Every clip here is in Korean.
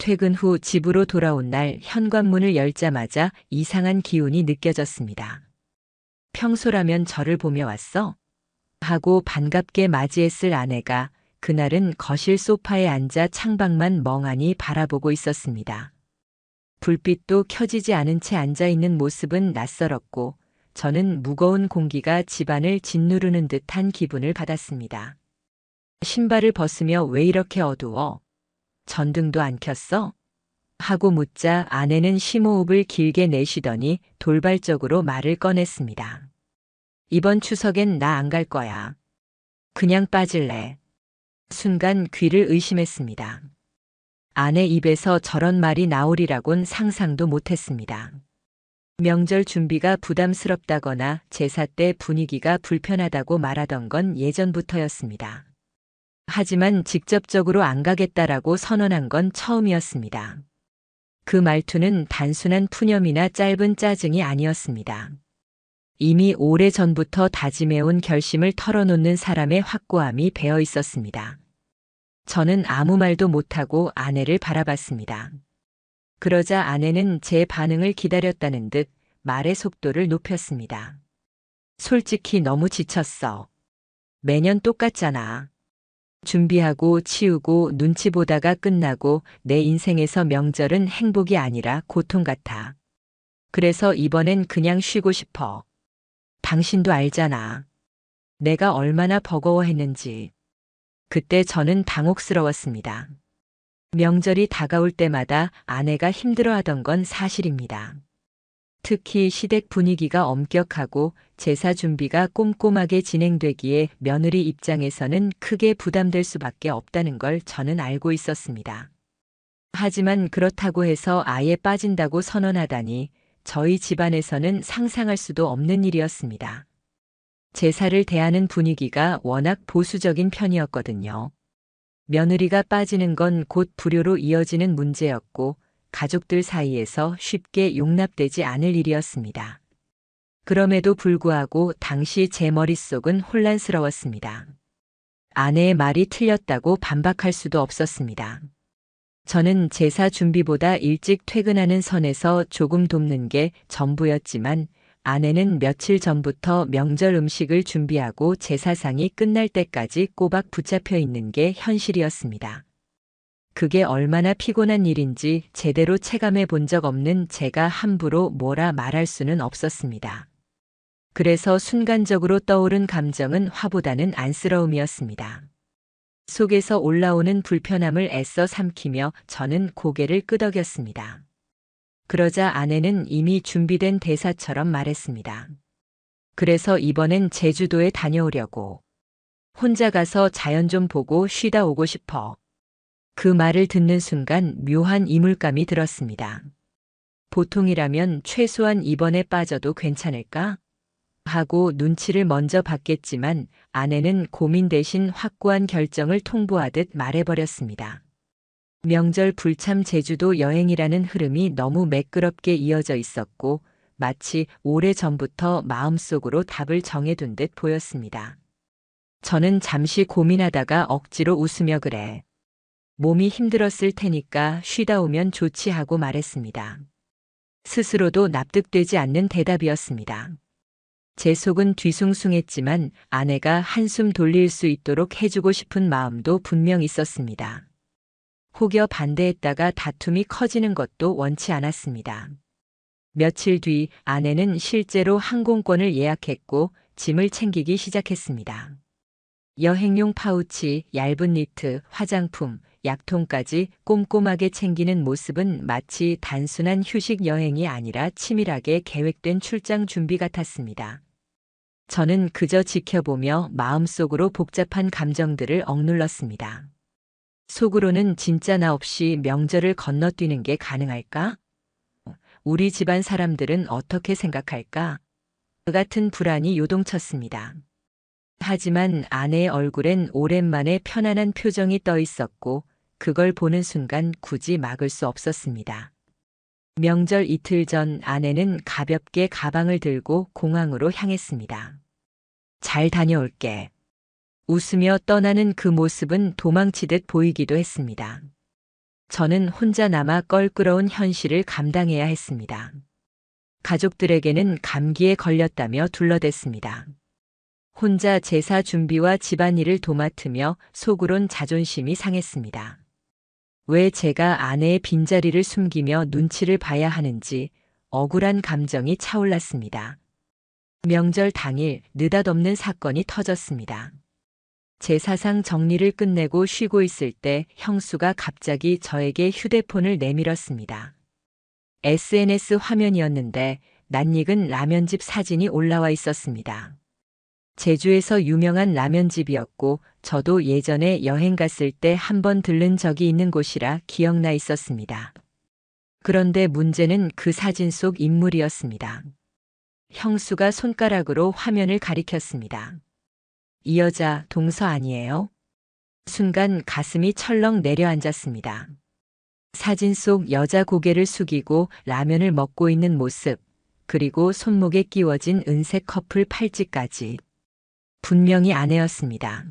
퇴근 후 집으로 돌아온 날 현관문을 열자마자 이상한 기운이 느껴졌습니다. 평소라면 저를 보며 왔어? 하고 반갑게 맞이했을 아내가 그날은 거실 소파에 앉아 창밖만 멍하니 바라보고 있었습니다. 불빛도 켜지지 않은 채 앉아있는 모습은 낯설었고 저는 무거운 공기가 집안을 짓누르는 듯한 기분을 받았습니다. 신발을 벗으며 왜 이렇게 어두워? 전등도 안 켰어? 하고 묻자 아내는 심호흡을 길게 내쉬더니 돌발적으로 말을 꺼냈습니다. 이번 추석엔 나 안 갈 거야. 그냥 빠질래. 순간 귀를 의심했습니다. 아내 입에서 저런 말이 나오리라곤 상상도 못했습니다. 명절 준비가 부담스럽다거나 제사 때 분위기가 불편하다고 말하던 건 예전부터였습니다. 하지만 직접적으로 안 가겠다라고 선언한 건 처음이었습니다. 그 말투는 단순한 푸념이나 짧은 짜증이 아니었습니다. 이미 오래전부터 다짐해온 결심을 털어놓는 사람의 확고함이 배어 있었습니다. 저는 아무 말도 못하고 아내를 바라봤습니다. 그러자 아내는 제 반응을 기다렸다는 듯 말의 속도를 높였습니다. 솔직히 너무 지쳤어. 매년 똑같잖아. 준비하고 치우고 눈치 보다가 끝나고 내 인생에서 명절은 행복이 아니라 고통 같아. 그래서 이번엔 그냥 쉬고 싶어. 당신도 알잖아. 내가 얼마나 버거워했는지. 그때 저는 당혹스러웠습니다. 명절이 다가올 때마다 아내가 힘들어하던 건 사실입니다. 특히 시댁 분위기가 엄격하고 제사 준비가 꼼꼼하게 진행되기에 며느리 입장에서는 크게 부담될 수밖에 없다는 걸 저는 알고 있었습니다. 하지만 그렇다고 해서 아예 빠진다고 선언하다니 저희 집안에서는 상상할 수도 없는 일이었습니다. 제사를 대하는 분위기가 워낙 보수적인 편이었거든요. 며느리가 빠지는 건 곧 불효로 이어지는 문제였고 가족들 사이에서 쉽게 용납되지 않을 일이었습니다. 그럼에도 불구하고 당시 제 머릿속은 혼란스러웠습니다. 아내의 말이 틀렸다고 반박할 수도 없었습니다. 저는 제사 준비보다 일찍 퇴근하는 선에서 조금 돕는 게 전부였지만 아내는 며칠 전부터 명절 음식을 준비하고 제사상이 끝날 때까지 꼬박 붙잡혀 있는 게 현실이었습니다. 그게 얼마나 피곤한 일인지 제대로 체감해 본 적 없는 제가 함부로 뭐라 말할 수는 없었습니다. 그래서 순간적으로 떠오른 감정은 화보다는 안쓰러움이었습니다. 속에서 올라오는 불편함을 애써 삼키며 저는 고개를 끄덕였습니다. 그러자 아내는 이미 준비된 대사처럼 말했습니다. 그래서 이번엔 제주도에 다녀오려고. 혼자 가서 자연 좀 보고 쉬다 오고 싶어. 그 말을 듣는 순간 묘한 이물감이 들었습니다. 보통이라면 최소한 이번에 빠져도 괜찮을까? 하고 눈치를 먼저 봤겠지만 아내는 고민 대신 확고한 결정을 통보하듯 말해버렸습니다. 명절 불참 제주도 여행이라는 흐름이 너무 매끄럽게 이어져 있었고 마치 오래전부터 마음속으로 답을 정해둔 듯 보였습니다. 저는 잠시 고민하다가 억지로 웃으며 그래. 몸이 힘들었을 테니까 쉬다 오면 좋지 하고 말했습니다. 스스로도 납득되지 않는 대답이었습니다. 제 속은 뒤숭숭했지만 아내가 한숨 돌릴 수 있도록 해주고 싶은 마음도 분명 있었습니다. 혹여 반대했다가 다툼이 커지는 것도 원치 않았습니다. 며칠 뒤 아내는 실제로 항공권을 예약했고 짐을 챙기기 시작했습니다. 여행용 파우치, 얇은 니트, 화장품, 약통까지 꼼꼼하게 챙기는 모습은 마치 단순한 휴식 여행이 아니라 치밀하게 계획된 출장 준비 같았습니다. 저는 그저 지켜보며 마음속으로 복잡한 감정들을 억눌렀습니다. 속으로는 진짜 나 없이 명절을 건너뛰는 게 가능할까? 우리 집안 사람들은 어떻게 생각할까? 그 같은 불안이 요동쳤습니다. 하지만 아내의 얼굴엔 오랜만에 편안한 표정이 떠 있었고 그걸 보는 순간 굳이 막을 수 없었습니다. 명절 이틀 전 아내는 가볍게 가방을 들고 공항으로 향했습니다. 잘 다녀올게. 웃으며 떠나는 그 모습은 도망치듯 보이기도 했습니다. 저는 혼자 남아 껄끄러운 현실을 감당해야 했습니다. 가족들에게는 감기에 걸렸다며 둘러댔습니다. 혼자 제사 준비와 집안일을 도맡으며 속으론 자존심이 상했습니다. 왜 제가 아내의 빈자리를 숨기며 눈치를 봐야 하는지 억울한 감정이 차올랐습니다. 명절 당일 느닷없는 사건이 터졌습니다. 제사상 정리를 끝내고 쉬고 있을 때 형수가 갑자기 저에게 휴대폰을 내밀었습니다. SNS 화면이었는데 낯익은 라면집 사진이 올라와 있었습니다. 제주에서 유명한 라면집이었고 저도 예전에 여행 갔을 때 한 번 들른 적이 있는 곳이라 기억나 있었습니다. 그런데 문제는 그 사진 속 인물이었습니다. 형수가 손가락으로 화면을 가리켰습니다. 이 여자 동서 아니에요? 순간 가슴이 철렁 내려앉았습니다. 사진 속 여자 고개를 숙이고 라면을 먹고 있는 모습, 그리고 손목에 끼워진 은색 커플 팔찌까지. 분명히 아내였습니다.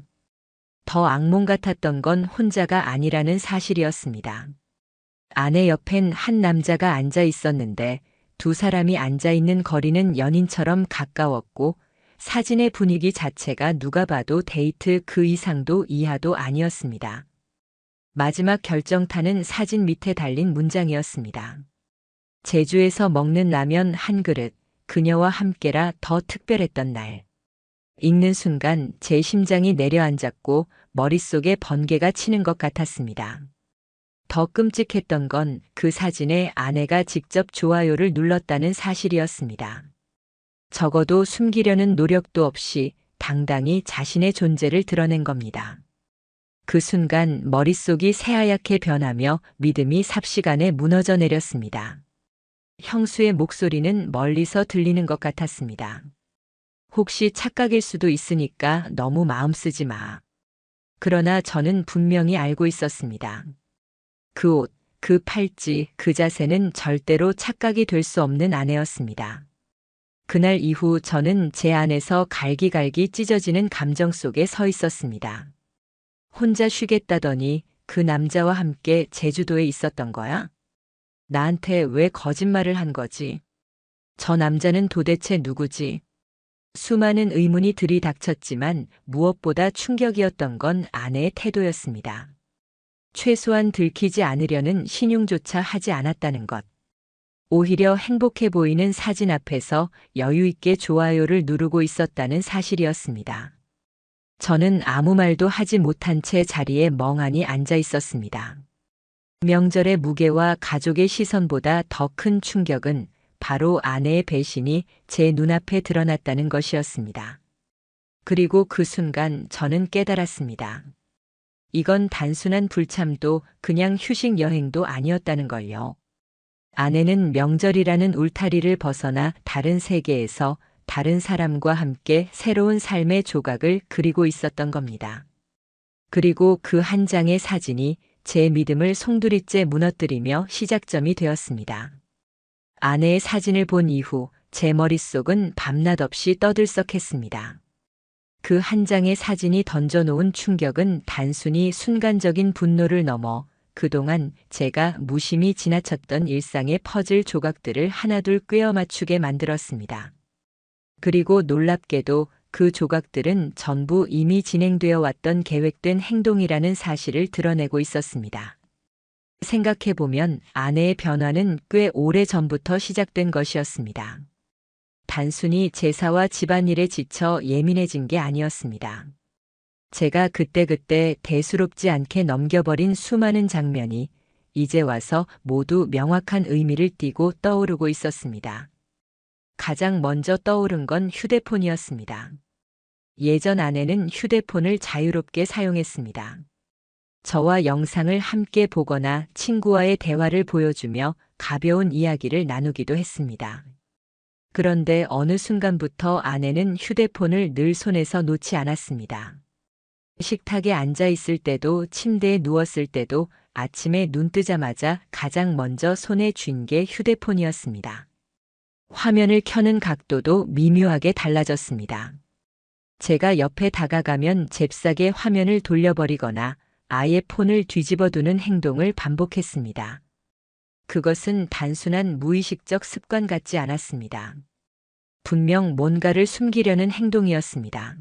더 악몽 같았던 건 혼자가 아니라는 사실이었습니다. 아내 옆엔 한 남자가 앉아 있었는데 두 사람이 앉아 있는 거리는 연인처럼 가까웠고 사진의 분위기 자체가 누가 봐도 데이트 그 이상도 이하도 아니었습니다. 마지막 결정타는 사진 밑에 달린 문장이었습니다. 제주에서 먹는 라면 한 그릇, 그녀와 함께라 더 특별했던 날. 읽는 순간 제 심장이 내려앉았고 머릿속에 번개가 치는 것 같았습니다. 더 끔찍했던 건 그 사진에 아내가 직접 좋아요를 눌렀다는 사실이었습니다. 적어도 숨기려는 노력도 없이 당당히 자신의 존재를 드러낸 겁니다. 그 순간 머릿속이 새하얗게 변하며 믿음이 삽시간에 무너져 내렸습니다. 형수의 목소리는 멀리서 들리는 것 같았습니다. 혹시 착각일 수도 있으니까 너무 마음 쓰지 마. 그러나 저는 분명히 알고 있었습니다. 그 옷, 그 팔찌, 그 자세는 절대로 착각이 될 수 없는 아내였습니다. 그날 이후 저는 제 안에서 갈기갈기 찢어지는 감정 속에 서 있었습니다. 혼자 쉬겠다더니 그 남자와 함께 제주도에 있었던 거야? 나한테 왜 거짓말을 한 거지? 저 남자는 도대체 누구지? 수많은 의문이 들이닥쳤지만 무엇보다 충격이었던 건 아내의 태도였습니다. 최소한 들키지 않으려는 신용조차 하지 않았다는 것. 오히려 행복해 보이는 사진 앞에서 여유 있게 좋아요를 누르고 있었다는 사실이었습니다. 저는 아무 말도 하지 못한 채 자리에 멍하니 앉아 있었습니다. 명절의 무게와 가족의 시선보다 더 큰 충격은 바로 아내의 배신이 제 눈앞에 드러났다는 것이었습니다. 그리고 그 순간 저는 깨달았습니다. 이건 단순한 불참도 그냥 휴식 여행도 아니었다는 걸요. 아내는 명절이라는 울타리를 벗어나 다른 세계에서 다른 사람과 함께 새로운 삶의 조각을 그리고 있었던 겁니다. 그리고 그 한 장의 사진이 제 믿음을 송두리째 무너뜨리며 시작점이 되었습니다. 아내의 사진을 본 이후 제 머릿속은 밤낮 없이 떠들썩했습니다. 그 한 장의 사진이 던져놓은 충격은 단순히 순간적인 분노를 넘어 그동안 제가 무심히 지나쳤던 일상의 퍼즐 조각들을 하나둘 꿰어 맞추게 만들었습니다. 그리고 놀랍게도 그 조각들은 전부 이미 진행되어 왔던 계획된 행동이라는 사실을 드러내고 있었습니다. 생각해보면 아내의 변화는 꽤 오래 전부터 시작된 것이었습니다. 단순히 제사와 집안일에 지쳐 예민해진 게 아니었습니다. 제가 그때그때 대수롭지 않게 넘겨버린 수많은 장면이 이제 와서 모두 명확한 의미를 띠고 떠오르고 있었습니다. 가장 먼저 떠오른 건 휴대폰이었습니다. 예전 아내는 휴대폰을 자유롭게 사용했습니다. 저와 영상을 함께 보거나 친구와의 대화를 보여주며 가벼운 이야기를 나누기도 했습니다. 그런데 어느 순간부터 아내는 휴대폰을 늘 손에서 놓지 않았습니다. 식탁에 앉아 있을 때도 침대에 누웠을 때도 아침에 눈 뜨자마자 가장 먼저 손에 쥔 게 휴대폰이었습니다. 화면을 켜는 각도도 미묘하게 달라졌습니다. 제가 옆에 다가가면 잽싸게 화면을 돌려버리거나 아예 폰을 뒤집어두는 행동을 반복했습니다. 그것은 단순한 무의식적 습관 같지 않았습니다. 분명 뭔가를 숨기려는 행동이었습니다.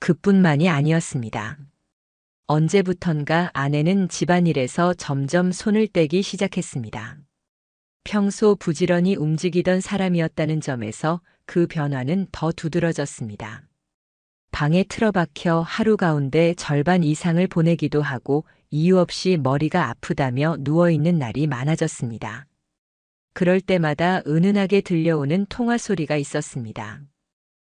그뿐만이 아니었습니다. 언제부턴가 아내는 집안일에서 점점 손을 떼기 시작했습니다. 평소 부지런히 움직이던 사람이었다는 점에서 그 변화는 더 두드러졌습니다. 방에 틀어박혀 하루 가운데 절반 이상을 보내기도 하고 이유 없이 머리가 아프다며 누워있는 날이 많아졌습니다. 그럴 때마다 은은하게 들려오는 통화 소리가 있었습니다.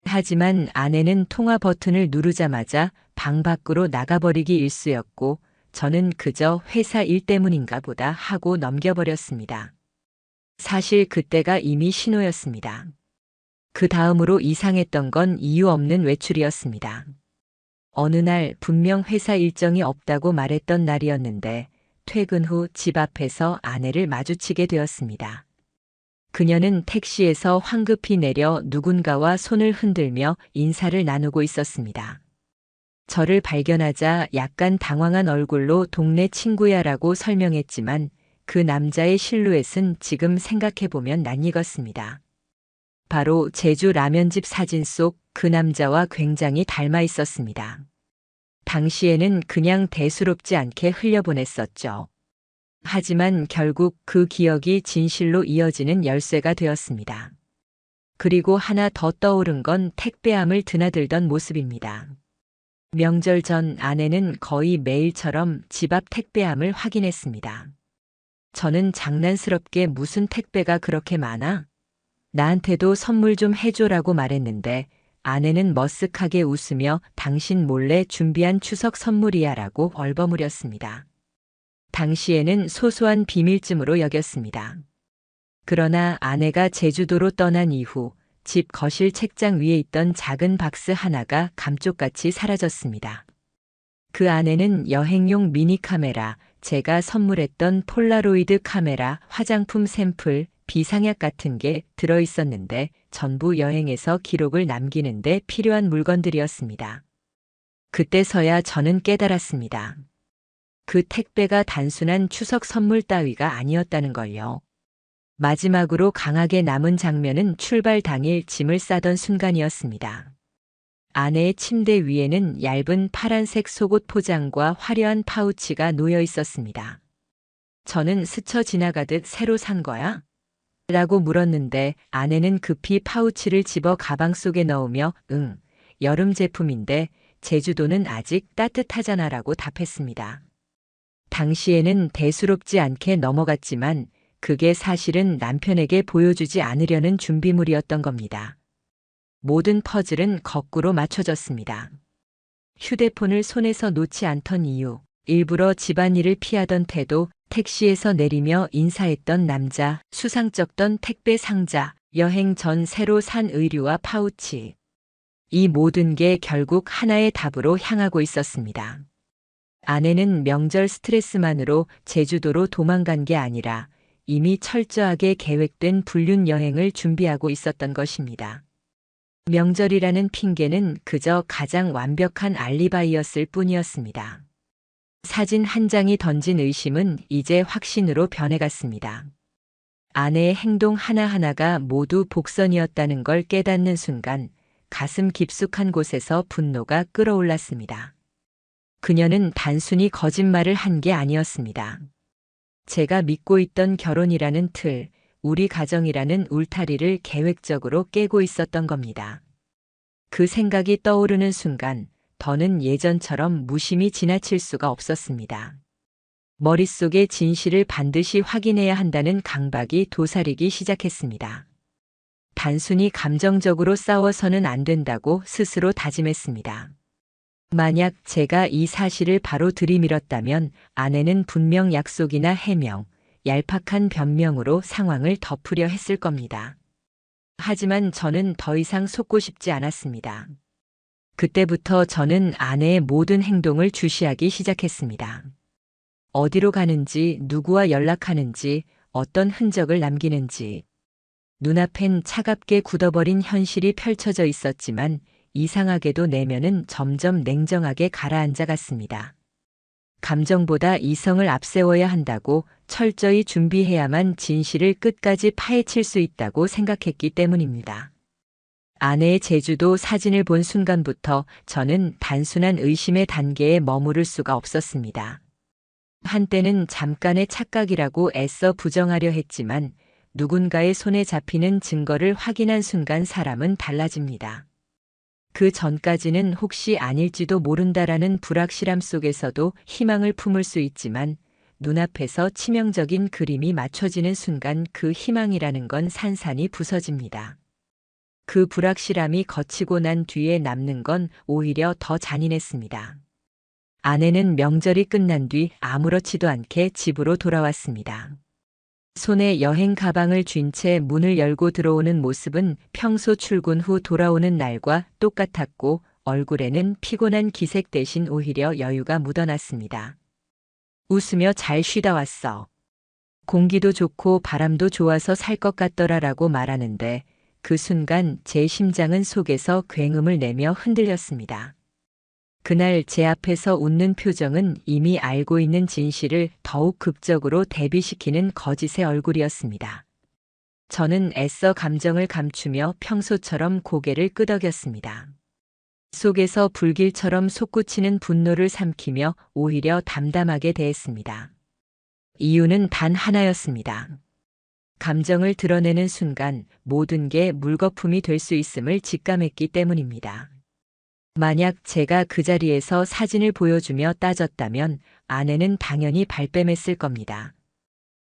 하지만 아내는 통화 버튼을 누르자마자 방 밖으로 나가버리기 일쑤였고 저는 그저 회사 일 때문인가 보다 하고 넘겨버렸습니다. 사실 그때가 이미 신호였습니다. 그 다음으로 이상했던 건 이유 없는 외출이었습니다. 어느 날 분명 회사 일정이 없다고 말했던 날이었는데 퇴근 후 집 앞에서 아내를 마주치게 되었습니다. 그녀는 택시에서 황급히 내려 누군가와 손을 흔들며 인사를 나누고 있었습니다. 저를 발견하자 약간 당황한 얼굴로 동네 친구야라고 설명했지만 그 남자의 실루엣은 지금 생각해보면 낯익었습니다. 바로 제주 라면집 사진 속 그 남자와 굉장히 닮아 있었습니다. 당시에는 그냥 대수롭지 않게 흘려보냈었죠. 하지만 결국 그 기억이 진실로 이어지는 열쇠가 되었습니다. 그리고 하나 더 떠오른 건 택배함을 드나들던 모습입니다. 명절 전 아내는 거의 매일처럼 집 앞 택배함을 확인했습니다. 저는 장난스럽게 무슨 택배가 그렇게 많아? 나한테도 선물 좀 해줘라고 말했는데 아내는 머쓱하게 웃으며 당신 몰래 준비한 추석 선물이야 라고 얼버무렸습니다. 당시에는 소소한 비밀쯤으로 여겼습니다. 그러나 아내가 제주도로 떠난 이후 집 거실 책장 위에 있던 작은 박스 하나가 감쪽같이 사라졌습니다. 그 안에는 여행용 미니 카메라, 제가 선물했던 폴라로이드 카메라, 화장품 샘플, 비상약 같은 게 들어있었는데 전부 여행에서 기록을 남기는 데 필요한 물건들이었습니다. 그때서야 저는 깨달았습니다. 그 택배가 단순한 추석 선물 따위가 아니었다는 걸요. 마지막으로 강하게 남은 장면은 출발 당일 짐을 싸던 순간이었습니다. 아내의 침대 위에는 얇은 파란색 속옷 포장과 화려한 파우치가 놓여 있었습니다. 저는 스쳐 지나가듯 새로 산 거야? 라고 물었는데 아내는 급히 파우치를 집어 가방 속에 넣으며 응, 여름 제품인데 제주도는 아직 따뜻하잖아 라고 답했습니다. 당시에는 대수롭지 않게 넘어갔지만 그게 사실은 남편에게 보여주지 않으려는 준비물이었던 겁니다. 모든 퍼즐은 거꾸로 맞춰졌습니다. 휴대폰을 손에서 놓지 않던 이유, 일부러 집안일을 피하던 태도, 택시에서 내리며 인사했던 남자, 수상쩍던 택배 상자, 여행 전 새로 산 의류와 파우치. 이 모든 게 결국 하나의 답으로 향하고 있었습니다. 아내는 명절 스트레스만으로 제주도로 도망간 게 아니라 이미 철저하게 계획된 불륜 여행을 준비하고 있었던 것입니다. 명절이라는 핑계는 그저 가장 완벽한 알리바이였을 뿐이었습니다. 사진 한 장이 던진 의심은 이제 확신으로 변해갔습니다. 아내의 행동 하나하나가 모두 복선이었다는 걸 깨닫는 순간 가슴 깊숙한 곳에서 분노가 끓어올랐습니다. 그녀는 단순히 거짓말을 한 게 아니었습니다. 제가 믿고 있던 결혼이라는 틀, 우리 가정이라는 울타리를 계획적으로 깨고 있었던 겁니다. 그 생각이 떠오르는 순간 더는 예전처럼 무심히 지나칠 수가 없었습니다. 머릿속의 진실을 반드시 확인해야 한다는 강박이 도사리기 시작했습니다. 단순히 감정적으로 싸워서는 안 된다고 스스로 다짐했습니다. 만약 제가 이 사실을 바로 들이밀었다면 아내는 분명 약속이나 해명, 얄팍한 변명으로 상황을 덮으려 했을 겁니다. 하지만 저는 더 이상 속고 싶지 않았습니다. 그때부터 저는 아내의 모든 행동을 주시하기 시작했습니다. 어디로 가는지, 누구와 연락하는지, 어떤 흔적을 남기는지. 눈앞엔 차갑게 굳어버린 현실이 펼쳐져 있었지만 이상하게도 내면은 점점 냉정하게 가라앉아 갔습니다. 감정보다 이성을 앞세워야 한다고 철저히 준비해야만 진실을 끝까지 파헤칠 수 있다고 생각했기 때문입니다. 아내의 제주도 사진을 본 순간부터 저는 단순한 의심의 단계에 머무를 수가 없었습니다. 한때는 잠깐의 착각이라고 애써 부정하려 했지만 누군가의 손에 잡히는 증거를 확인한 순간 사람은 달라집니다. 그 전까지는 혹시 아닐지도 모른다라는 불확실함 속에서도 희망을 품을 수 있지만 눈앞에서 치명적인 그림이 맞춰지는 순간 그 희망이라는 건 산산이 부서집니다. 그 불확실함이 거치고 난 뒤에 남는 건 오히려 더 잔인했습니다. 아내는 명절이 끝난 뒤 아무렇지도 않게 집으로 돌아왔습니다. 손에 여행 가방을 쥔 채 문을 열고 들어오는 모습은 평소 출근 후 돌아오는 날과 똑같았고 얼굴에는 피곤한 기색 대신 오히려 여유가 묻어났습니다. 웃으며 잘 쉬다 왔어. 공기도 좋고 바람도 좋아서 살 것 같더라라고 말하는데 그 순간 제 심장은 속에서 굉음을 내며 흔들렸습니다. 그날 제 앞에서 웃는 표정은 이미 알고 있는 진실을 더욱 극적으로 대비시키는 거짓의 얼굴이었습니다. 저는 애써 감정을 감추며 평소처럼 고개를 끄덕였습니다. 속에서 불길처럼 솟구치는 분노를 삼키며 오히려 담담하게 대했습니다. 이유는 단 하나였습니다. 감정을 드러내는 순간 모든 게 물거품이 될 수 있음을 직감했기 때문입니다. 만약 제가 그 자리에서 사진을 보여주며 따졌다면 아내는 당연히 발뺌했을 겁니다.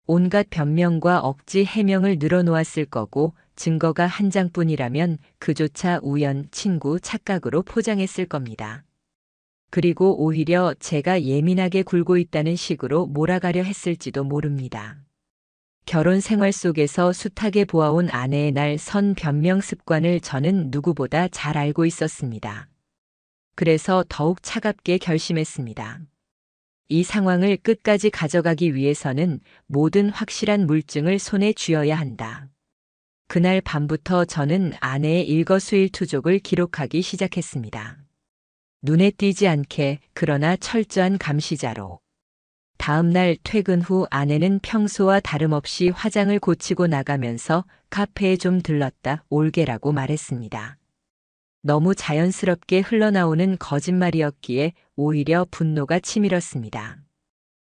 온갖 변명과 억지 해명을 늘어놓았을 거고 증거가 한 장뿐이라면 그조차 우연, 친구, 착각으로 포장했을 겁니다. 그리고 오히려 제가 예민하게 굴고 있다는 식으로 몰아가려 했을지도 모릅니다. 결혼 생활 속에서 숱하게 보아온 아내의 날 선 변명 습관을 저는 누구보다 잘 알고 있었습니다. 그래서 더욱 차갑게 결심했습니다. 이 상황을 끝까지 가져가기 위해서는 모든 확실한 물증을 손에 쥐어야 한다. 그날 밤부터 저는 아내의 일거수일투족을 기록하기 시작했습니다. 눈에 띄지 않게 그러나 철저한 감시자로. 다음 날 퇴근 후 아내는 평소와 다름없이 화장을 고치고 나가면서 카페에 좀 들렀다 올게라고 말했습니다. 너무 자연스럽게 흘러나오는 거짓말이었기에 오히려 분노가 치밀었습니다.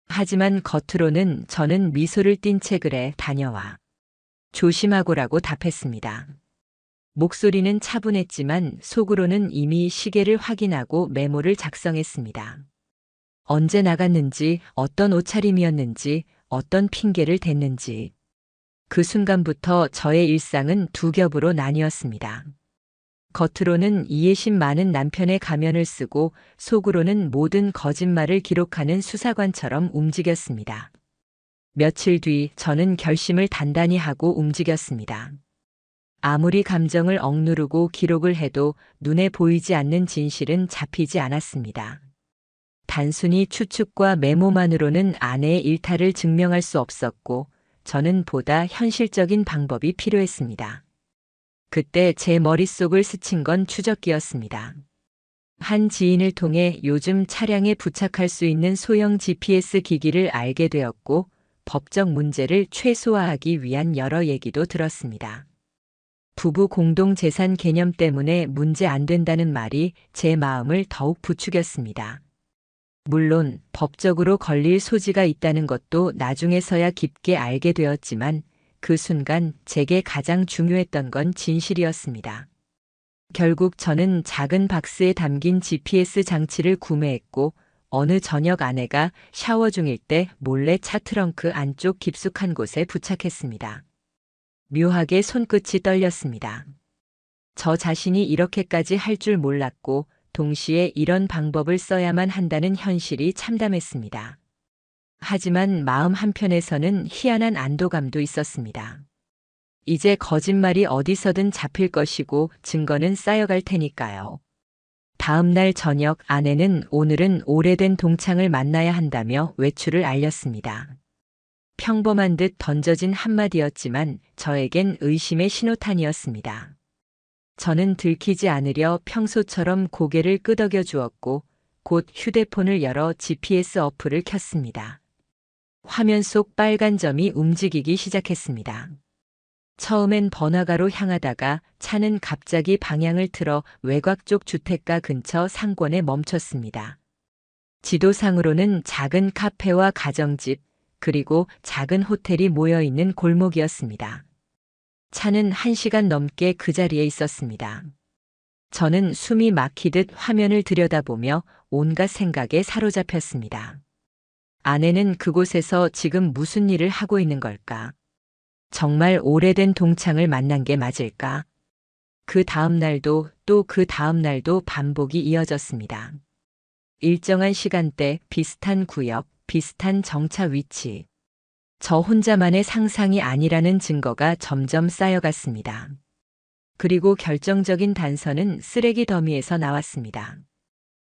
하지만 겉으로는 저는 미소를 띤 채 그래 다녀와. 조심하고라고 답했습니다. 목소리는 차분했지만 속으로는 이미 시계를 확인하고 메모를 작성했습니다. 언제 나갔는지, 어떤 옷차림이었는지, 어떤 핑계를 댔는지. 그 순간부터 저의 일상은 두 겹으로 나뉘었습니다. 겉으로는 이해심 많은 남편의 가면을 쓰고 속으로는 모든 거짓말을 기록하는 수사관처럼 움직였습니다. 며칠 뒤 저는 결심을 단단히 하고 움직였습니다. 아무리 감정을 억누르고 기록을 해도 눈에 보이지 않는 진실은 잡히지 않았습니다. 단순히 추측과 메모만으로는 아내의 일탈을 증명할 수 없었고 저는 보다 현실적인 방법이 필요했습니다. 그때 제 머릿속을 스친 건 추적기였습니다. 한 지인을 통해 요즘 차량에 부착할 수 있는 소형 GPS 기기를 알게 되었고 법적 문제를 최소화하기 위한 여러 얘기도 들었습니다. 부부 공동재산 개념 때문에 문제 안 된다는 말이 제 마음을 더욱 부추겼습니다. 물론 법적으로 걸릴 소지가 있다는 것도 나중에서야 깊게 알게 되었지만 그 순간 제게 가장 중요했던 건 진실이었습니다. 결국 저는 작은 박스에 담긴 GPS 장치를 구매했고 어느 저녁 아내가 샤워 중일 때 몰래 차 트렁크 안쪽 깊숙한 곳에 부착했습니다. 묘하게 손끝이 떨렸습니다. 저 자신이 이렇게까지 할 줄 몰랐고 동시에 이런 방법을 써야만 한다는 현실이 참담했습니다. 하지만 마음 한편에서는 희한한 안도감도 있었습니다. 이제 거짓말이 어디서든 잡힐 것이고 증거는 쌓여갈 테니까요. 다음 날 저녁 아내는 오늘은 오래된 동창을 만나야 한다며 외출을 알렸습니다. 평범한 듯 던져진 한마디였지만 저에겐 의심의 신호탄이었습니다. 저는 들키지 않으려 평소처럼 고개를 끄덕여 주었고 곧 휴대폰을 열어 GPS 어플을 켰습니다. 화면 속 빨간 점이 움직이기 시작했습니다. 처음엔 번화가로 향하다가 차는 갑자기 방향을 틀어 외곽 쪽 주택가 근처 상권에 멈췄습니다. 지도상으로는 작은 카페와 가정집, 그리고 작은 호텔이 모여 있는 골목이었습니다. 차는 1시간 넘게 그 자리에 있었습니다. 저는 숨이 막히듯 화면을 들여다보며 온갖 생각에 사로잡혔습니다. 아내는 그곳에서 지금 무슨 일을 하고 있는 걸까? 정말 오래된 동창을 만난 게 맞을까? 그 다음 날도 또 그 다음 날도 반복이 이어졌습니다. 일정한 시간대, 비슷한 구역, 비슷한 정차 위치. 저 혼자만의 상상이 아니라는 증거가 점점 쌓여갔습니다. 그리고 결정적인 단서는 쓰레기 더미에서 나왔습니다.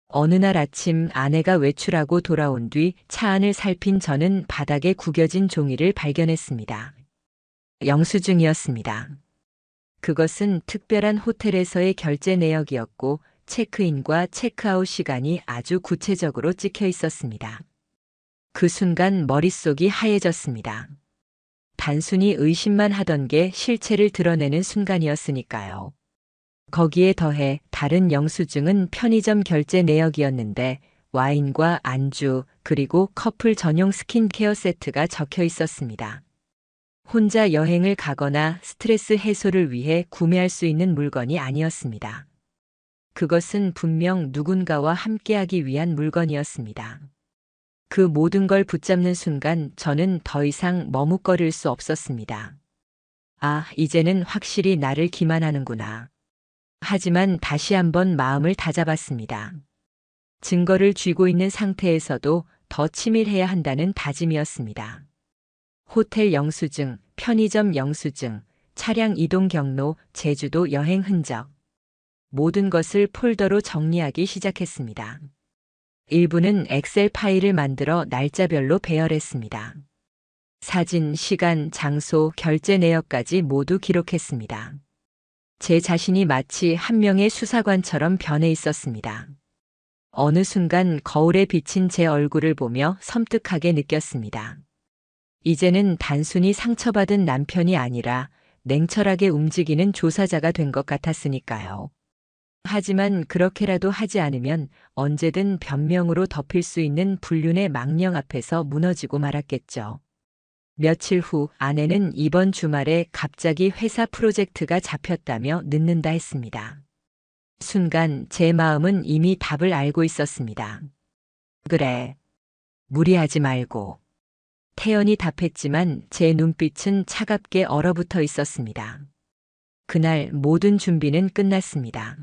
어느 날 아침 아내가 외출하고 돌아온 뒤 차 안을 살핀 저는 바닥에 구겨진 종이를 발견했습니다. 영수증이었습니다. 그것은 특별한 호텔에서의 결제 내역이었고 체크인과 체크아웃 시간이 아주 구체적으로 찍혀 있었습니다. 그 순간 머릿속이 하얘졌습니다. 단순히 의심만 하던 게 실체를 드러내는 순간이었으니까요. 거기에 더해 다른 영수증은 편의점 결제 내역이었는데 와인과 안주 그리고 커플 전용 스킨케어 세트가 적혀 있었습니다. 혼자 여행을 가거나 스트레스 해소를 위해 구매할 수 있는 물건이 아니었습니다. 그것은 분명 누군가와 함께하기 위한 물건이었습니다. 그 모든 걸 붙잡는 순간 저는 더 이상 머뭇거릴 수 없었습니다. 아, 이제는 확실히 나를 기만하는구나. 하지만 다시 한번 마음을 다잡았습니다. 증거를 쥐고 있는 상태에서도 더 치밀해야 한다는 다짐이었습니다. 호텔 영수증, 편의점 영수증, 차량 이동 경로, 제주도 여행 흔적. 모든 것을 폴더로 정리하기 시작했습니다. 일부는 엑셀 파일을 만들어 날짜별로 배열했습니다. 사진, 시간, 장소, 결제 내역까지 모두 기록했습니다. 제 자신이 마치 한 명의 수사관처럼 변해 있었습니다. 어느 순간 거울에 비친 제 얼굴을 보며 섬뜩하게 느꼈습니다. 이제는 단순히 상처받은 남편이 아니라 냉철하게 움직이는 조사자가 된 것 같았으니까요. 하지만 그렇게라도 하지 않으면 언제든 변명으로 덮일 수 있는 불륜의 망령 앞에서 무너지고 말았겠죠. 며칠 후 아내는 이번 주말에 갑자기 회사 프로젝트가 잡혔다며 늦는다 했습니다. 순간 제 마음은 이미 답을 알고 있었습니다. 그래, 무리하지 말고. 태연이 답했지만 제 눈빛은 차갑게 얼어붙어 있었습니다. 그날 모든 준비는 끝났습니다.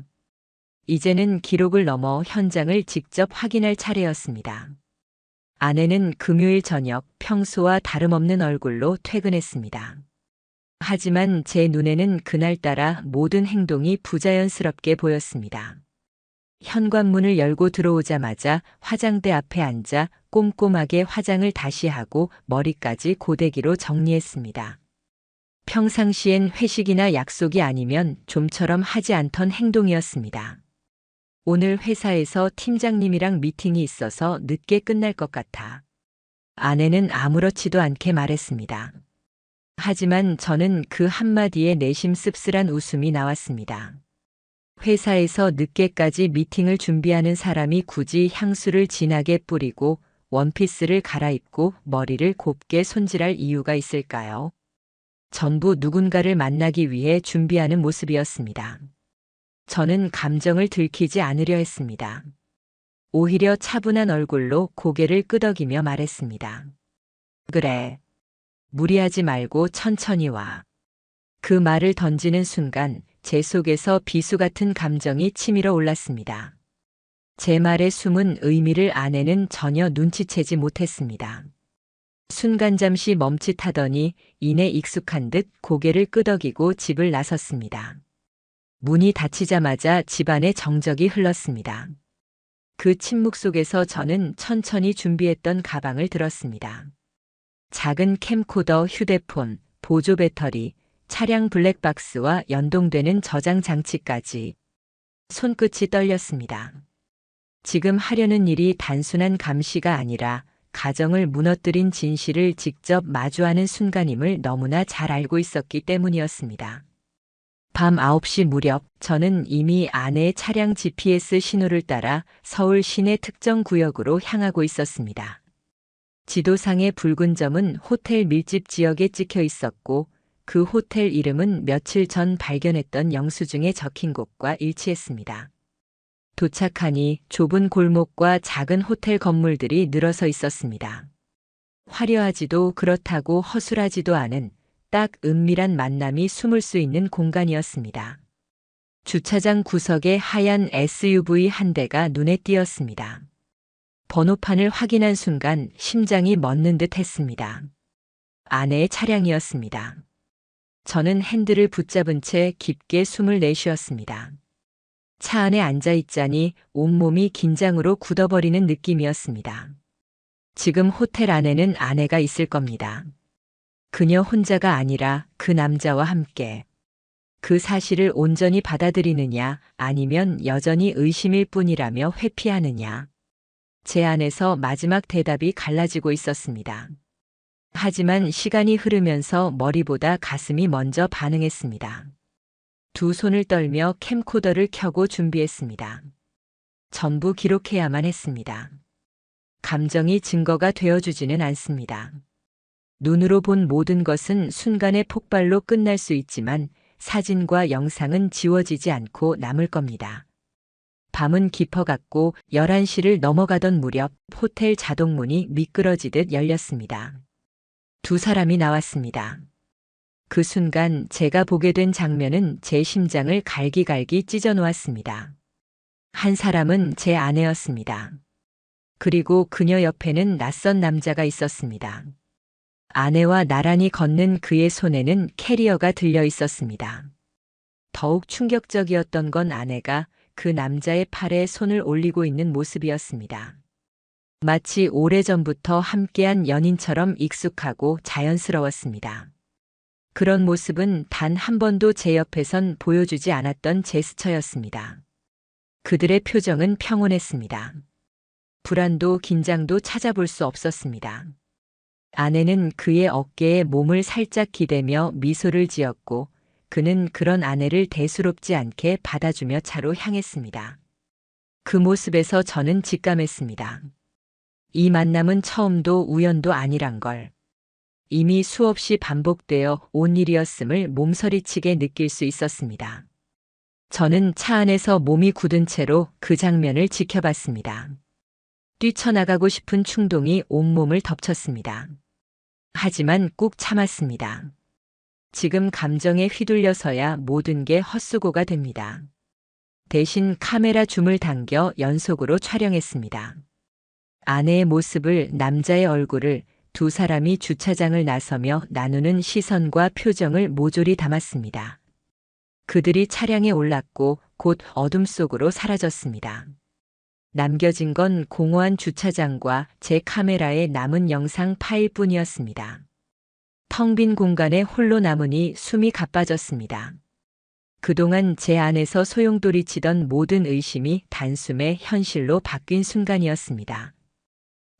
이제는 기록을 넘어 현장을 직접 확인할 차례였습니다. 아내는 금요일 저녁 평소와 다름없는 얼굴로 퇴근했습니다. 하지만 제 눈에는 그날따라 모든 행동이 부자연스럽게 보였습니다. 현관문을 열고 들어오자마자 화장대 앞에 앉아 꼼꼼하게 화장을 다시 하고 머리까지 고데기로 정리했습니다. 평상시엔 회식이나 약속이 아니면 좀처럼 하지 않던 행동이었습니다. 오늘 회사에서 팀장님이랑 미팅이 있어서 늦게 끝날 것 같아. 아내는 아무렇지도 않게 말했습니다. 하지만 저는 그 한마디에 내심 씁쓸한 웃음이 나왔습니다. 회사에서 늦게까지 미팅을 준비하는 사람이 굳이 향수를 진하게 뿌리고 원피스를 갈아입고 머리를 곱게 손질할 이유가 있을까요? 전부 누군가를 만나기 위해 준비하는 모습이었습니다. 저는 감정을 들키지 않으려 했습니다. 오히려 차분한 얼굴로 고개를 끄덕이며 말했습니다. 그래. 무리하지 말고 천천히 와. 그 말을 던지는 순간 제 속에서 비수 같은 감정이 치밀어 올랐습니다. 제 말의 숨은 의미를 아내는 전혀 눈치채지 못했습니다. 순간 잠시 멈칫하더니 이내 익숙한 듯 고개를 끄덕이고 집을 나섰습니다. 문이 닫히자마자 집안에 정적이 흘렀습니다. 그 침묵 속에서 저는 천천히 준비했던 가방을 들었습니다. 작은 캠코더, 휴대폰, 보조 배터리, 차량 블랙박스와 연동되는 저장 장치까지. 손끝이 떨렸습니다. 지금 하려는 일이 단순한 감시가 아니라 가정을 무너뜨린 진실을 직접 마주하는 순간임을 너무나 잘 알고 있었기 때문이었습니다. 밤 9시 무렵 저는 이미 아내의 차량 GPS 신호를 따라 서울 시내 특정 구역으로 향하고 있었습니다. 지도상의 붉은 점은 호텔 밀집 지역에 찍혀 있었고 그 호텔 이름은 며칠 전 발견했던 영수증에 적힌 곳과 일치했습니다. 도착하니 좁은 골목과 작은 호텔 건물들이 늘어서 있었습니다. 화려하지도 그렇다고 허술하지도 않은 딱 은밀한 만남이 숨을 수 있는 공간이었습니다. 주차장 구석에 하얀 SUV 한 대가 눈에 띄었습니다. 번호판을 확인한 순간 심장이 멎는 듯 했습니다. 아내의 차량이었습니다. 저는 핸들을 붙잡은 채 깊게 숨을 내쉬었습니다. 차 안에 앉아 있자니 온몸이 긴장으로 굳어버리는 느낌이었습니다. 지금 호텔 안에는 아내가 있을 겁니다. 그녀 혼자가 아니라 그 남자와 함께. 그 사실을 온전히 받아들이느냐 아니면 여전히 의심일 뿐이라며 회피하느냐. 제 안에서 마지막 대답이 갈라지고 있었습니다. 하지만 시간이 흐르면서 머리보다 가슴이 먼저 반응했습니다. 두 손을 떨며 캠코더를 켜고 준비했습니다. 전부 기록해야만 했습니다. 감정이 증거가 되어주지는 않습니다. 눈으로 본 모든 것은 순간의 폭발로 끝날 수 있지만 사진과 영상은 지워지지 않고 남을 겁니다. 밤은 깊어갔고 11시를 넘어가던 무렵 호텔 자동문이 미끄러지듯 열렸습니다. 두 사람이 나왔습니다. 그 순간 제가 보게 된 장면은 제 심장을 갈기갈기 찢어 놓았습니다. 한 사람은 제 아내였습니다. 그리고 그녀 옆에는 낯선 남자가 있었습니다. 아내와 나란히 걷는 그의 손에는 캐리어가 들려 있었습니다. 더욱 충격적이었던 건 아내가 그 남자의 팔에 손을 올리고 있는 모습이었습니다. 마치 오래전부터 함께한 연인처럼 익숙하고 자연스러웠습니다. 그런 모습은 단 한 번도 제 옆에선 보여주지 않았던 제스처였습니다. 그들의 표정은 평온했습니다. 불안도 긴장도 찾아볼 수 없었습니다. 아내는 그의 어깨에 몸을 살짝 기대며 미소를 지었고 그는 그런 아내를 대수롭지 않게 받아주며 차로 향했습니다. 그 모습에서 저는 직감했습니다. 이 만남은 처음도 우연도 아니란 걸. 이미 수없이 반복되어 온 일이었음을 몸서리치게 느낄 수 있었습니다. 저는 차 안에서 몸이 굳은 채로 그 장면을 지켜봤습니다. 뛰쳐나가고 싶은 충동이 온몸을 덮쳤습니다. 하지만 꾹 참았습니다. 지금 감정에 휘둘려서야 모든 게 헛수고가 됩니다. 대신 카메라 줌을 당겨 연속으로 촬영했습니다. 아내의 모습을, 남자의 얼굴을, 두 사람이 주차장을 나서며 나누는 시선과 표정을 모조리 담았습니다. 그들이 차량에 올랐고 곧 어둠 속으로 사라졌습니다. 남겨진 건 공허한 주차장과 제 카메라에 남은 영상 파일뿐이었습니다. 텅 빈 공간에 홀로 남으니 숨이 가빠졌습니다. 그동안 제 안에서 소용돌이치던 모든 의심이 단숨에 현실로 바뀐 순간이었습니다.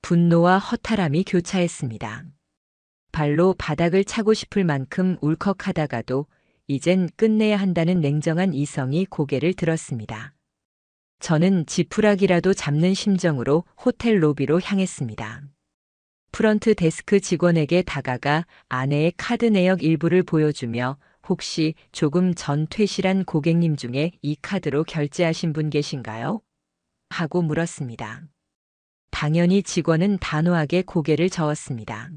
분노와 허탈함이 교차했습니다. 발로 바닥을 차고 싶을 만큼 울컥하다가도 이젠 끝내야 한다는 냉정한 이성이 고개를 들었습니다. 저는 지푸라기라도 잡는 심정으로 호텔 로비로 향했습니다. 프런트 데스크 직원에게 다가가 아내의 카드 내역 일부를 보여주며 혹시 조금 전 퇴실한 고객님 중에 이 카드로 결제하신 분 계신가요? 하고 물었습니다. 당연히 직원은 단호하게 고개를 저었습니다.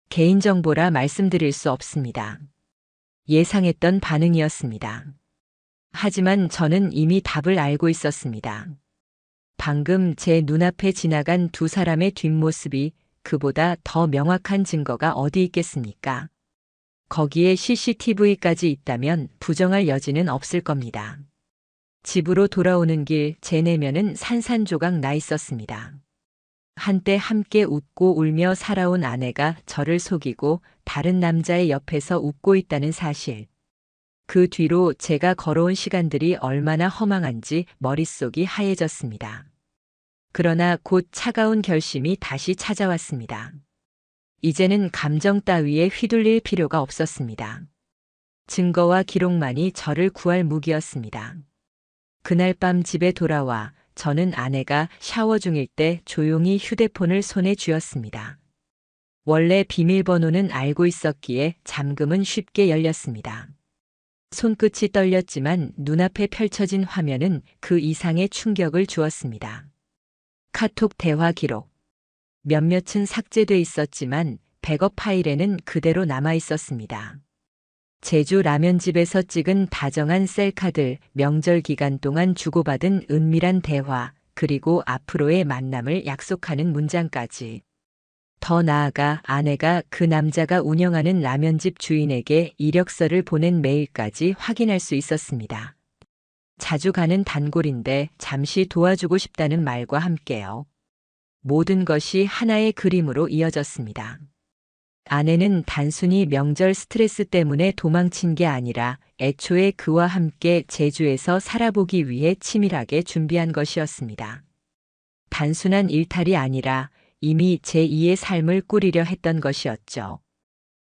개인정보라 말씀드릴 수 없습니다. 예상했던 반응이었습니다. 하지만 저는 이미 답을 알고 있었습니다. 방금 제 눈앞에 지나간 두 사람의 뒷모습이 그보다 더 명확한 증거가 어디 있겠습니까? 거기에 CCTV까지 있다면 부정할 여지는 없을 겁니다. 집으로 돌아오는 길 제 내면은 산산조각 나 있었습니다. 한때 함께 웃고 울며 살아온 아내가 저를 속이고 다른 남자의 옆에서 웃고 있다는 사실. 그 뒤로 제가 걸어온 시간들이 얼마나 허망한지 머릿속이 하얘졌습니다. 그러나 곧 차가운 결심이 다시 찾아왔습니다. 이제는 감정 따위에 휘둘릴 필요가 없었습니다. 증거와 기록만이 저를 구할 무기였습니다. 그날 밤 집에 돌아와 저는 아내가 샤워 중일 때 조용히 휴대폰을 손에 쥐었습니다. 원래 비밀번호는 알고 있었기에 잠금은 쉽게 열렸습니다. 손끝이 떨렸지만 눈앞에 펼쳐진 화면은 그 이상의 충격을 주었습니다. 카톡 대화 기록. 몇몇은 삭제돼 있었지만 백업 파일에는 그대로 남아 있었습니다. 제주 라면집에서 찍은 다정한 셀카들, 명절 기간 동안 주고받은 은밀한 대화, 그리고 앞으로의 만남을 약속하는 문장까지. 더 나아가 아내가 그 남자가 운영하는 라면집 주인에게 이력서를 보낸 메일까지 확인할 수 있었습니다. 자주 가는 단골인데 잠시 도와주고 싶다는 말과 함께요. 모든 것이 하나의 그림으로 이어졌습니다. 아내는 단순히 명절 스트레스 때문에 도망친 게 아니라 애초에 그와 함께 제주에서 살아보기 위해 치밀하게 준비한 것이었습니다. 단순한 일탈이 아니라 이미 제2의 삶을 꾸리려 했던 것이었죠.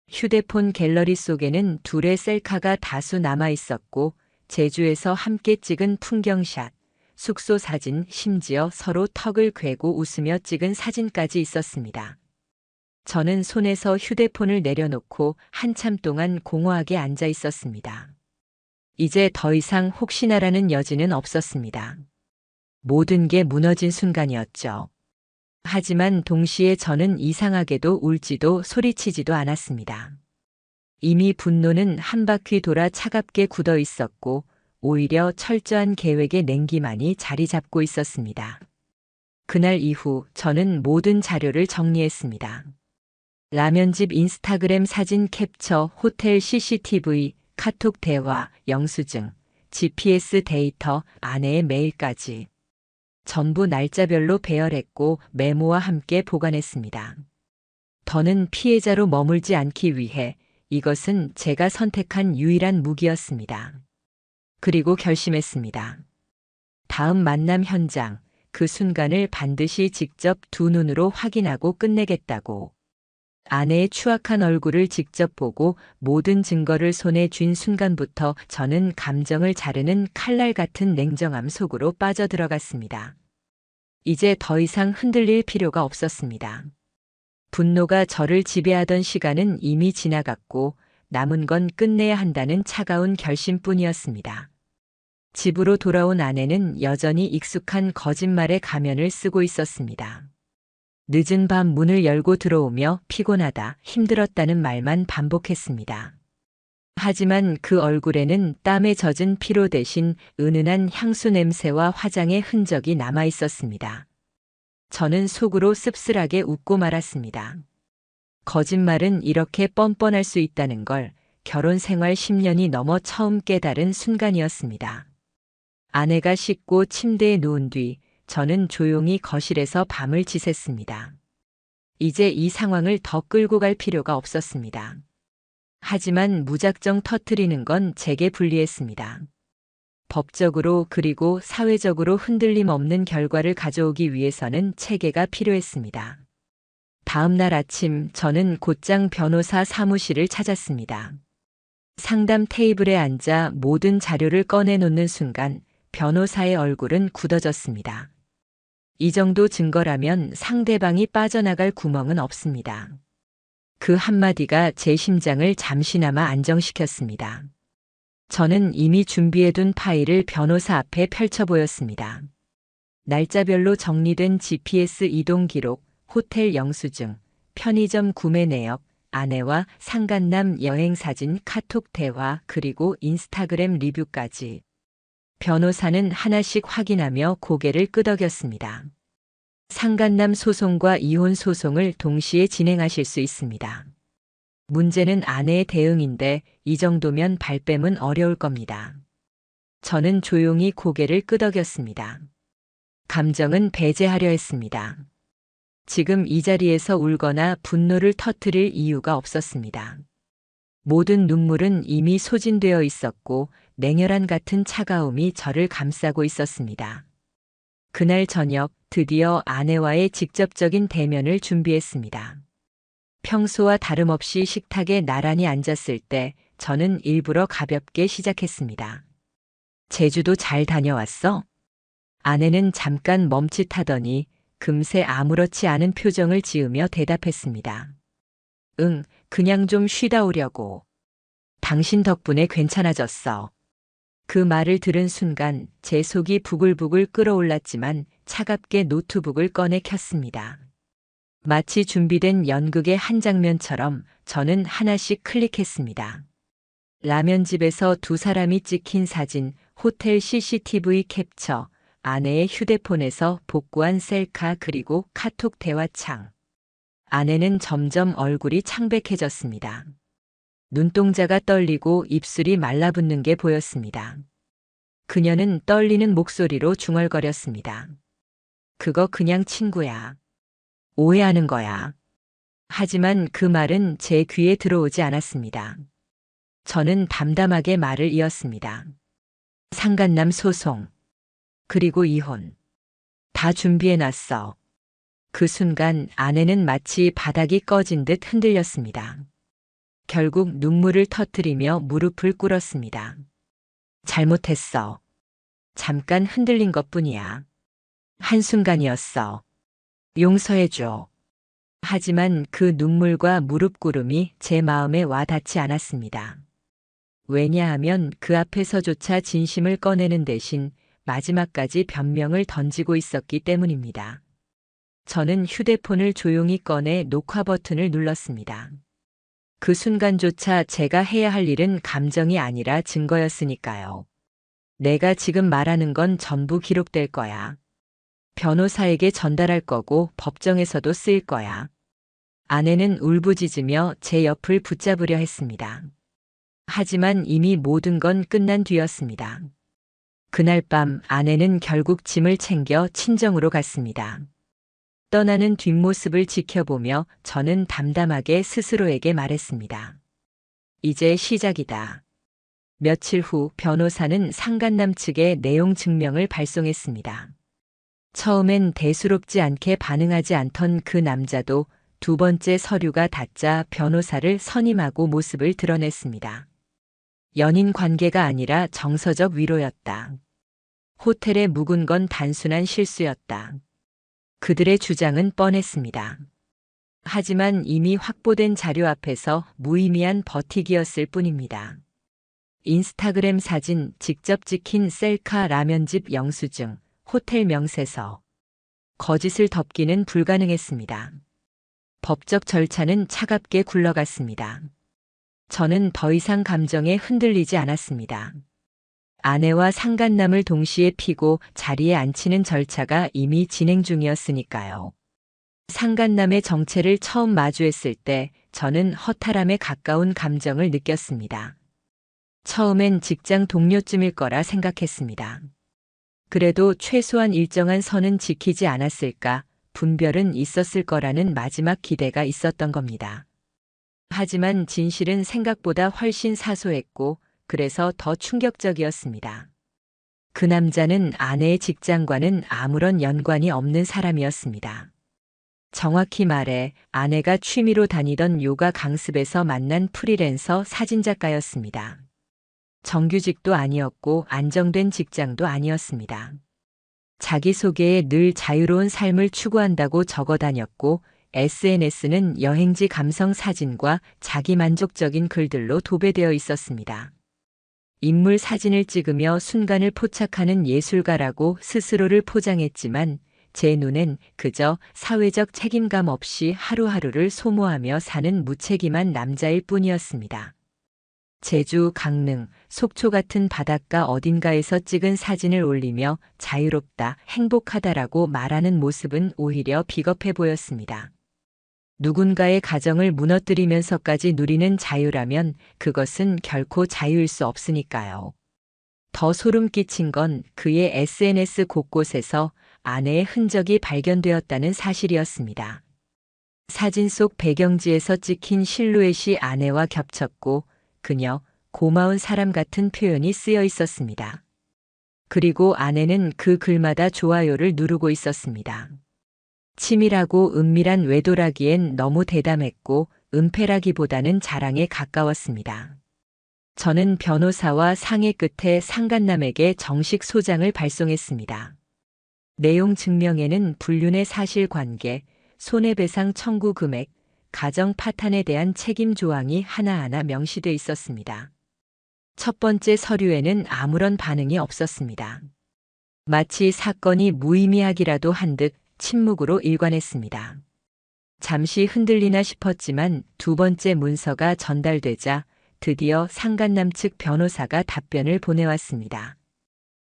휴대폰 갤러리 속에는 둘의 셀카가 다수 남아 있었고 제주에서 함께 찍은 풍경샷, 숙소 사진, 심지어 서로 턱을 괴고 웃으며 찍은 사진까지 있었습니다. 저는 손에서 휴대폰을 내려놓고 한참 동안 공허하게 앉아 있었습니다. 이제 더 이상 혹시나라는 여지는 없었습니다. 모든 게 무너진 순간이었죠. 하지만 동시에 저는 이상하게도 울지도 소리치지도 않았습니다. 이미 분노는 한 바퀴 돌아 차갑게 굳어 있었고 오히려 철저한 계획의 냉기만이 자리 잡고 있었습니다. 그날 이후 저는 모든 자료를 정리했습니다. 라면집 인스타그램 사진 캡처, 호텔 CCTV, 카톡 대화, 영수증, GPS 데이터, 아내의 메일까지. 전부 날짜별로 배열했고 메모와 함께 보관했습니다. 더는 피해자로 머물지 않기 위해 이것은 제가 선택한 유일한 무기였습니다. 그리고 결심했습니다. 다음 만남 현장, 그 순간을 반드시 직접 두 눈으로 확인하고 끝내겠다고. 아내의 추악한 얼굴을 직접 보고 모든 증거를 손에 쥔 순간부터 저는 감정을 자르는 칼날 같은 냉정함 속으로 빠져들어갔습니다. 이제 더 이상 흔들릴 필요가 없었습니다. 분노가 저를 지배하던 시간은 이미 지나갔고 남은 건 끝내야 한다는 차가운 결심뿐이었습니다. 집으로 돌아온 아내는 여전히 익숙한 거짓말의 가면을 쓰고 있었습니다. 늦은 밤 문을 열고 들어오며 피곤하다, 힘들었다는 말만 반복했습니다. 하지만 그 얼굴에는 땀에 젖은 피로 대신 은은한 향수 냄새와 화장의 흔적이 남아 있었습니다. 저는 속으로 씁쓸하게 웃고 말았습니다. 거짓말은 이렇게 뻔뻔할 수 있다는 걸 결혼 생활 10년이 넘어 처음 깨달은 순간이었습니다. 아내가 씻고 침대에 누운 뒤 저는 조용히 거실에서 밤을 지샜습니다. 이제 이 상황을 더 끌고 갈 필요가 없었습니다. 하지만 무작정 터뜨리는 건 제게 불리했습니다. 법적으로 그리고 사회적으로 흔들림 없는 결과를 가져오기 위해서는 체계가 필요했습니다. 다음 날 아침 저는 곧장 변호사 사무실을 찾았습니다. 상담 테이블에 앉아 모든 자료를 꺼내놓는 순간 변호사의 얼굴은 굳어졌습니다. 이 정도 증거라면 상대방이 빠져나갈 구멍은 없습니다. 그 한마디가 제 심장을 잠시나마 안정시켰습니다. 저는 이미 준비해둔 파일을 변호사 앞에 펼쳐 보였습니다. 날짜별로 정리된 GPS 이동 기록, 호텔 영수증, 편의점 구매 내역, 아내와 상간남 여행 사진, 카톡 대화, 그리고 인스타그램 리뷰까지. 변호사는 하나씩 확인하며 고개를 끄덕였습니다. 상간남 소송과 이혼 소송을 동시에 진행하실 수 있습니다. 문제는 아내의 대응인데 이 정도면 발뺌은 어려울 겁니다. 저는 조용히 고개를 끄덕였습니다. 감정은 배제하려 했습니다. 지금 이 자리에서 울거나 분노를 터뜨릴 이유가 없었습니다. 모든 눈물은 이미 소진되어 있었고 냉혈한 같은 차가움이 저를 감싸고 있었습니다. 그날 저녁 드디어 아내와의 직접적인 대면을 준비했습니다. 평소와 다름없이 식탁에 나란히 앉았을 때 저는 일부러 가볍게 시작했습니다. 제주도 잘 다녀왔어? 아내는 잠깐 멈칫하더니 금세 아무렇지 않은 표정을 지으며 대답했습니다. 응, 그냥 좀 쉬다 오려고. 당신 덕분에 괜찮아졌어. 그 말을 들은 순간 제 속이 부글부글 끓어올랐지만 차갑게 노트북을 꺼내 켰습니다. 마치 준비된 연극의 한 장면처럼 저는 하나씩 클릭했습니다. 라면집에서 두 사람이 찍힌 사진, 호텔 CCTV 캡처, 아내의 휴대폰에서 복구한 셀카 그리고 카톡 대화창. 아내는 점점 얼굴이 창백해졌습니다. 눈동자가 떨리고 입술이 말라붙는 게 보였습니다. 그녀는 떨리는 목소리로 중얼거렸습니다. 그거 그냥 친구야. 오해하는 거야. 하지만 그 말은 제 귀에 들어오지 않았습니다. 저는 담담하게 말을 이었습니다. 상간남 소송. 그리고 이혼. 다 준비해놨어. 그 순간 아내는 마치 바닥이 꺼진 듯 흔들렸습니다. 결국 눈물을 터뜨리며 무릎을 꿇었습니다. 잘못했어. 잠깐 흔들린 것뿐이야. 한순간이었어. 용서해줘. 하지만 그 눈물과 무릎 꿇음이 제 마음에 와 닿지 않았습니다. 왜냐하면 그 앞에서조차 진심을 꺼내는 대신 마지막까지 변명을 던지고 있었기 때문입니다. 저는 휴대폰을 조용히 꺼내 녹화 버튼을 눌렀습니다. 그 순간조차 제가 해야 할 일은 감정이 아니라 증거였으니까요. 내가 지금 말하는 건 전부 기록될 거야. 변호사에게 전달할 거고 법정에서도 쓰일 거야. 아내는 울부짖으며 제 옆을 붙잡으려 했습니다. 하지만 이미 모든 건 끝난 뒤였습니다. 그날 밤 아내는 결국 짐을 챙겨 친정으로 갔습니다. 떠나는 뒷모습을 지켜보며 저는 담담하게 스스로에게 말했습니다. 이제 시작이다. 며칠 후 변호사는 상간남 측에 내용 증명을 발송했습니다. 처음엔 대수롭지 않게 반응하지 않던 그 남자도 두 번째 서류가 닿자 변호사를 선임하고 모습을 드러냈습니다. 연인 관계가 아니라 정서적 위로였다. 호텔에 묵은 건 단순한 실수였다. 그들의 주장은 뻔했습니다. 하지만 이미 확보된 자료 앞에서 무의미한 버티기였을 뿐입니다. 인스타그램 사진, 직접 찍힌 셀카, 라면집 영수증, 호텔 명세서. 거짓을 덮기는 불가능했습니다. 법적 절차는 차갑게 굴러갔습니다. 저는 더 이상 감정에 흔들리지 않았습니다. 아내와 상간남을 동시에 피고 자리에 앉히는 절차가 이미 진행 중이었으니까요. 상간남의 정체를 처음 마주했을 때 저는 허탈함에 가까운 감정을 느꼈습니다. 처음엔 직장 동료쯤일 거라 생각했습니다. 그래도 최소한 일정한 선은 지키지 않았을까, 분별은 있었을 거라는 마지막 기대가 있었던 겁니다. 하지만 진실은 생각보다 훨씬 사소했고, 그래서 더 충격적이었습니다. 그 남자는 아내의 직장과는 아무런 연관이 없는 사람이었습니다. 정확히 말해 아내가 취미로 다니던 요가 강습에서 만난 프리랜서 사진작가였습니다. 정규직도 아니었고 안정된 직장도 아니었습니다. 자기소개에 늘 자유로운 삶을 추구한다고 적어 다녔고 SNS는 여행지 감성 사진과 자기만족적인 글들로 도배되어 있었습니다. 인물 사진을 찍으며 순간을 포착하는 예술가라고 스스로를 포장했지만 제 눈엔 그저 사회적 책임감 없이 하루하루를 소모하며 사는 무책임한 남자일 뿐이었습니다. 제주, 강릉, 속초 같은 바닷가 어딘가에서 찍은 사진을 올리며 자유롭다, 행복하다라고 말하는 모습은 오히려 비겁해 보였습니다. 누군가의 가정을 무너뜨리면서까지 누리는 자유라면 그것은 결코 자유일 수 없으니까요. 더 소름 끼친 건 그의 SNS 곳곳에서 아내의 흔적이 발견되었다는 사실이었습니다. 사진 속 배경지에서 찍힌 실루엣이 아내와 겹쳤고 그녀, 고마운 사람 같은 표현이 쓰여 있었습니다. 그리고 아내는 그 글마다 좋아요를 누르고 있었습니다. 치밀하고 은밀한 외도라기엔 너무 대담했고 은폐라기보다는 자랑에 가까웠습니다. 저는 변호사와 상의 끝에 상간남에게 정식 소장을 발송했습니다. 내용 증명에는 불륜의 사실관계, 손해배상 청구 금액, 가정 파탄에 대한 책임 조항이 하나하나 명시돼 있었습니다. 첫 번째 서류에는 아무런 반응이 없었습니다. 마치 사건이 무의미하기라도 한 듯 침묵으로 일관했습니다. 잠시 흔들리나 싶었지만 두 번째 문서가 전달되자 드디어 상간남 측 변호사가 답변을 보내왔습니다.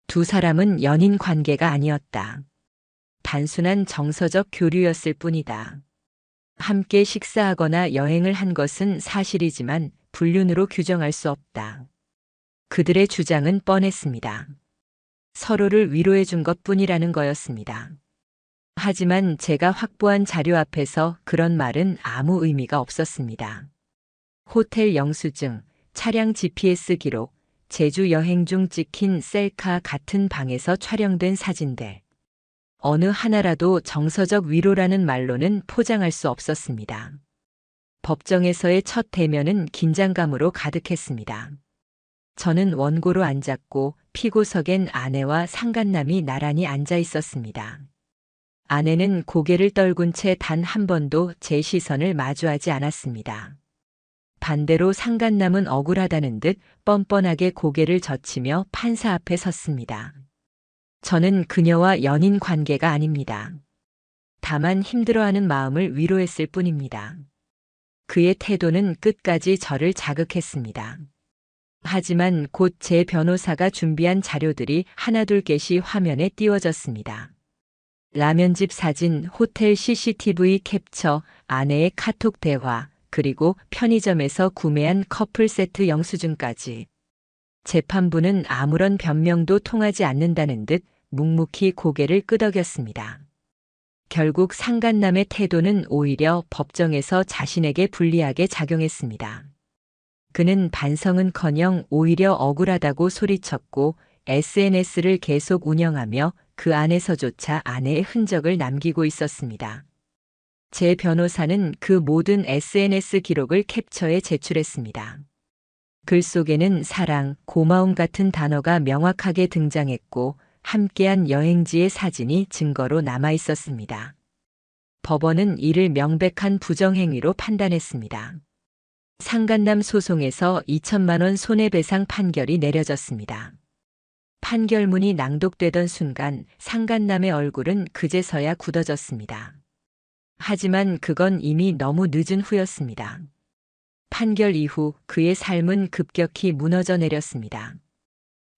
두 사람은 연인 관계가 아니었다. 단순한 정서적 교류였을 뿐이다. 함께 식사하거나 여행을 한 것은 사실이지만 불륜으로 규정할 수 없다. 그들의 주장은 뻔했습니다. 서로를 위로해 준 것뿐이라는 거였습니다. 하지만 제가 확보한 자료 앞에서 그런 말은 아무 의미가 없었습니다. 호텔 영수증, 차량 GPS 기록, 제주 여행 중 찍힌 셀카 같은 방에서 촬영된 사진들. 어느 하나라도 정서적 위로라는 말로는 포장할 수 없었습니다. 법정에서의 첫 대면은 긴장감으로 가득했습니다. 저는 원고로 앉았고 피고석엔 아내와 상간남이 나란히 앉아 있었습니다. 아내는 고개를 떨군 채 단 한 번도 제 시선을 마주하지 않았습니다. 반대로 상간남은 억울하다는 듯 뻔뻔하게 고개를 젖히며 판사 앞에 섰습니다. 저는 그녀와 연인 관계가 아닙니다. 다만 힘들어하는 마음을 위로했을 뿐입니다. 그의 태도는 끝까지 저를 자극했습니다. 하지만 곧 제 변호사가 준비한 자료들이 하나둘 겟이 화면에 띄워졌습니다. 라면집 사진, 호텔 CCTV 캡처, 아내의 카톡 대화, 그리고 편의점에서 구매한 커플 세트 영수증까지. 재판부는 아무런 변명도 통하지 않는다는 듯 묵묵히 고개를 끄덕였습니다. 결국 상간남의 태도는 오히려 법정에서 자신에게 불리하게 작용했습니다. 그는 반성은커녕 오히려 억울하다고 소리쳤고 SNS를 계속 운영하며 그 안에서조차 아내의 흔적을 남기고 있었습니다. 제 변호사는 그 모든 SNS 기록을 캡처해 제출했습니다. 글 속에는 사랑, 고마움 같은 단어가 명확하게 등장했고 함께한 여행지의 사진이 증거로 남아 있었습니다. 법원은 이를 명백한 부정행위로 판단했습니다. 상간남 소송에서 2천만 원 손해배상 판결이 내려졌습니다. 판결문이 낭독되던 순간 상간남의 얼굴은 그제서야 굳어졌습니다. 하지만 그건 이미 너무 늦은 후였습니다. 판결 이후 그의 삶은 급격히 무너져 내렸습니다.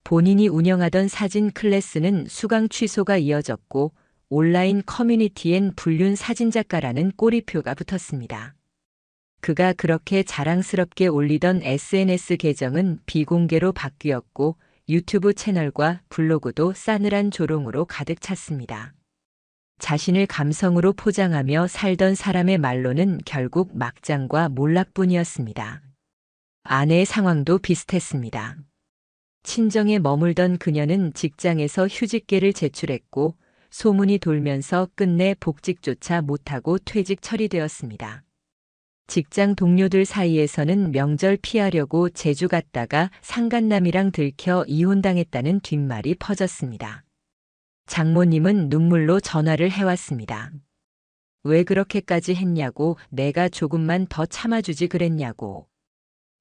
본인이 운영하던 사진 클래스는 수강 취소가 이어졌고 온라인 커뮤니티엔 불륜 사진작가라는 꼬리표가 붙었습니다. 그가 그렇게 자랑스럽게 올리던 SNS 계정은 비공개로 바뀌었고 유튜브 채널과 블로그도 싸늘한 조롱으로 가득 찼습니다. 자신을 감성으로 포장하며 살던 사람의 말로는 결국 막장과 몰락뿐이었습니다. 아내의 상황도 비슷했습니다. 친정에 머물던 그녀는 직장에서 휴직계를 제출했고 소문이 돌면서 끝내 복직조차 못하고 퇴직 처리되었습니다. 직장 동료들 사이에서는 명절 피하려고 제주 갔다가 상간남이랑 들켜 이혼당했다는 뒷말이 퍼졌습니다. 장모님은 눈물로 전화를 해왔습니다. 왜 그렇게까지 했냐고, 내가 조금만 더 참아주지 그랬냐고.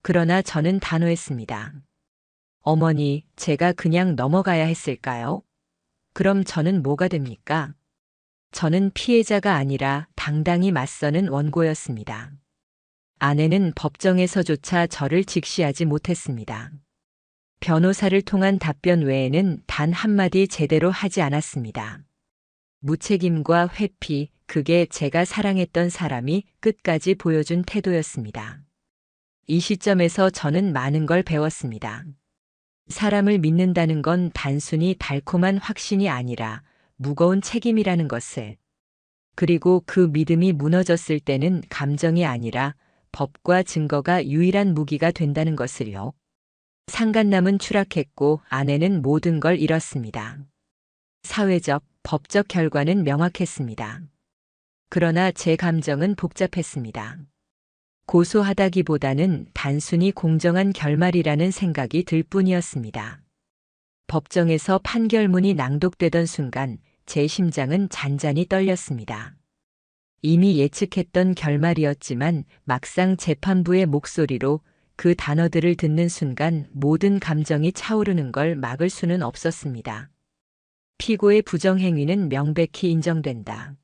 그러나 저는 단호했습니다. 어머니, 제가 그냥 넘어가야 했을까요? 그럼 저는 뭐가 됩니까? 저는 피해자가 아니라 당당히 맞서는 원고였습니다. 아내는 법정에서조차 저를 직시하지 못했습니다. 변호사를 통한 답변 외에는 단 한마디 제대로 하지 않았습니다. 무책임과 회피, 그게 제가 사랑했던 사람이 끝까지 보여준 태도였습니다. 이 시점에서 저는 많은 걸 배웠습니다. 사람을 믿는다는 건 단순히 달콤한 확신이 아니라 무거운 책임이라는 것을. 그리고 그 믿음이 무너졌을 때는 감정이 아니라 법과 증거가 유일한 무기가 된다는 것을요. 상간남은 추락했고 아내는 모든 걸 잃었습니다. 사회적, 법적 결과는 명확했습니다. 그러나 제 감정은 복잡했습니다. 고소하다기보다는 단순히 공정한 결말이라는 생각이 들 뿐이었습니다. 법정에서 판결문이 낭독되던 순간 제 심장은 잔잔히 떨렸습니다. 이미 예측했던 결말이었지만 막상 재판부의 목소리로 그 단어들을 듣는 순간 모든 감정이 차오르는 걸 막을 수는 없었습니다. 피고의 부정행위는 명백히 인정된다.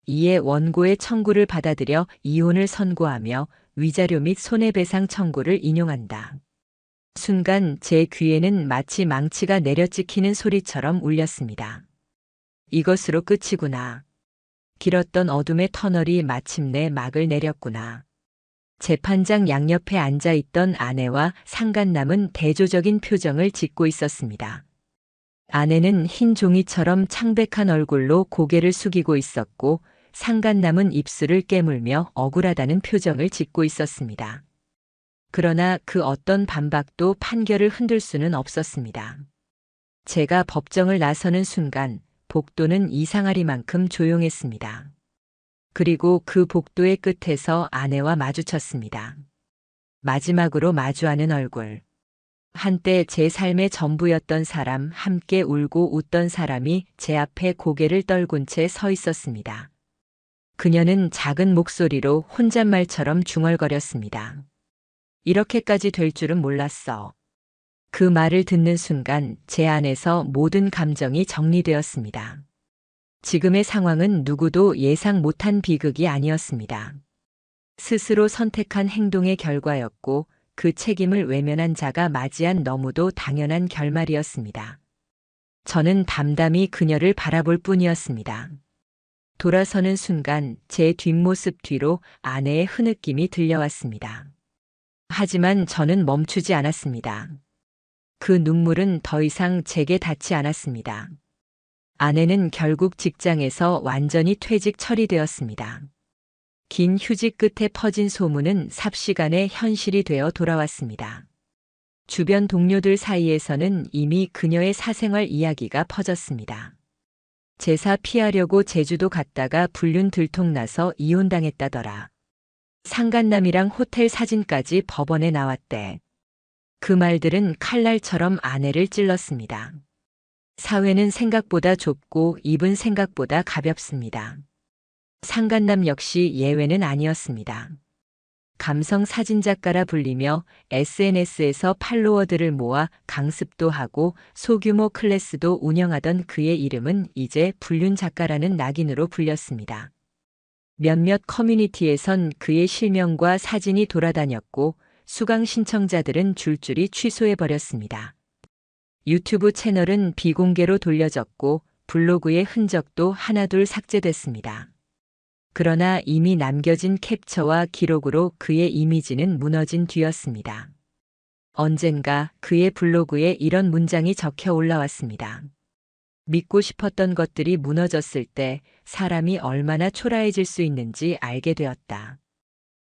이에 원고의 청구를 받아들여 이혼을 선고하며 위자료 및 손해배상 청구를 인용한다. 순간 제 귀에는 마치 망치가 내려찍히는 소리처럼 울렸습니다. 이것으로 끝이구나. 길었던 어둠의 터널이 마침내 막을 내렸구나. 재판장 양옆에 앉아있던 아내와 상간남은 대조적인 표정을 짓고 있었습니다. 아내는 흰 종이처럼 창백한 얼굴로 고개를 숙이고 있었고 상간남은 입술을 깨물며 억울하다는 표정을 짓고 있었습니다. 그러나 그 어떤 반박도 판결을 흔들 수는 없었습니다. 제가 법정을 나서는 순간 복도는 이상하리만큼 조용했습니다. 그리고 그 복도의 끝에서 아내와 마주쳤습니다. 마지막으로 마주하는 얼굴. 한때 제 삶의 전부였던 사람, 함께 울고 웃던 사람이 제 앞에 고개를 떨군 채 서 있었습니다. 그녀는 작은 목소리로 혼잣말처럼 중얼거렸습니다. 이렇게까지 될 줄은 몰랐어. 그 말을 듣는 순간 제 안에서 모든 감정이 정리되었습니다. 지금의 상황은 누구도 예상 못한 비극이 아니었습니다. 스스로 선택한 행동의 결과였고 그 책임을 외면한 자가 맞이한 너무도 당연한 결말이었습니다. 저는 담담히 그녀를 바라볼 뿐이었습니다. 돌아서는 순간 제 뒷모습 뒤로 아내의 흐느낌이 들려왔습니다. 하지만 저는 멈추지 않았습니다. 그 눈물은 더 이상 제게 닿지 않았습니다. 아내는 결국 직장에서 완전히 퇴직 처리되었습니다. 긴 휴직 끝에 퍼진 소문은 삽시간에 현실이 되어 돌아왔습니다. 주변 동료들 사이에서는 이미 그녀의 사생활 이야기가 퍼졌습니다. 제사 피하려고 제주도 갔다가 불륜 들통나서 이혼당했다더라. 상간남이랑 호텔 사진까지 법원에 나왔대. 그 말들은 칼날처럼 아내를 찔렀습니다. 사회는 생각보다 좁고 입은 생각보다 가볍습니다. 상간남 역시 예외는 아니었습니다. 감성 사진작가라 불리며 SNS에서 팔로워들을 모아 강습도 하고 소규모 클래스도 운영하던 그의 이름은 이제 불륜 작가라는 낙인으로 불렸습니다. 몇몇 커뮤니티에선 그의 실명과 사진이 돌아다녔고 수강 신청자들은 줄줄이 취소해버렸습니다. 유튜브 채널은 비공개로 돌려졌고 블로그의 흔적도 하나둘 삭제됐습니다. 그러나 이미 남겨진 캡처와 기록으로 그의 이미지는 무너진 뒤였습니다. 언젠가 그의 블로그에 이런 문장이 적혀 올라왔습니다. 믿고 싶었던 것들이 무너졌을 때 사람이 얼마나 초라해질 수 있는지 알게 되었다.